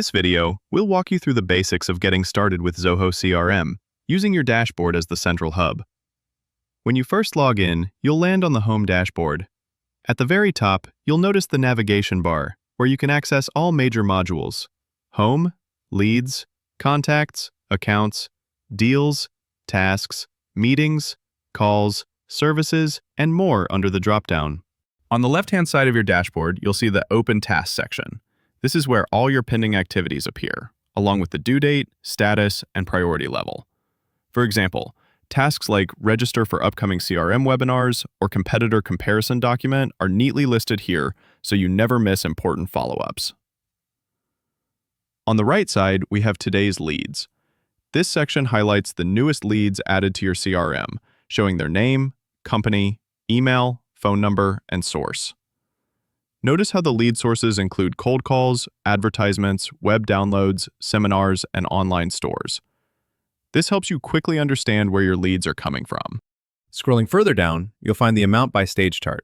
this video, we'll walk you through the basics of getting started with Zoho CRM, using your dashboard as the central hub. When you first log in, you'll land on the home dashboard. At the very top, you'll notice the navigation bar, where you can access all major modules: Home, Leads, Contacts, Accounts, Deals, Tasks, Meetings, Calls, Services, and more under the dropdown. On the left-hand side of your dashboard, you'll see the Open Tasks section. This is where all your pending activities appear, along with the due date, status, and priority level. For example, tasks like register for upcoming CRM webinars or competitor comparison document are neatly listed here so you never miss important follow-ups. On the right side, we have today's leads. This section highlights the newest leads added to your CRM, showing their name, company, email, phone number, and source. Notice how the lead sources include cold calls, advertisements, web downloads, seminars, and online stores. This helps you quickly understand where your leads are coming from. Scrolling further down, you'll find the amount by stage chart.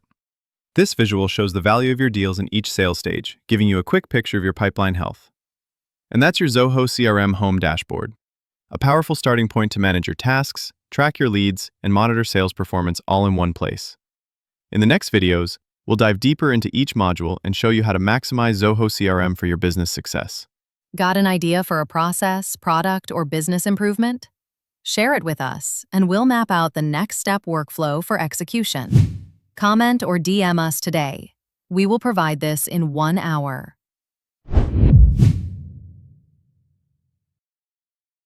This visual shows the value of your deals in each sales stage, giving you a quick picture of your pipeline health. And that's your Zoho CRM home dashboard, a powerful starting point to manage your tasks, track your leads, and monitor sales performance all in one place. In the next videos, we'll dive deeper into each module and show you how to maximize Zoho CRM for your business success. Got an idea for a process, product, or business improvement? Share it with us, and we'll map out the next step workflow for execution. Comment or DM us today. We will provide this in 1 hour.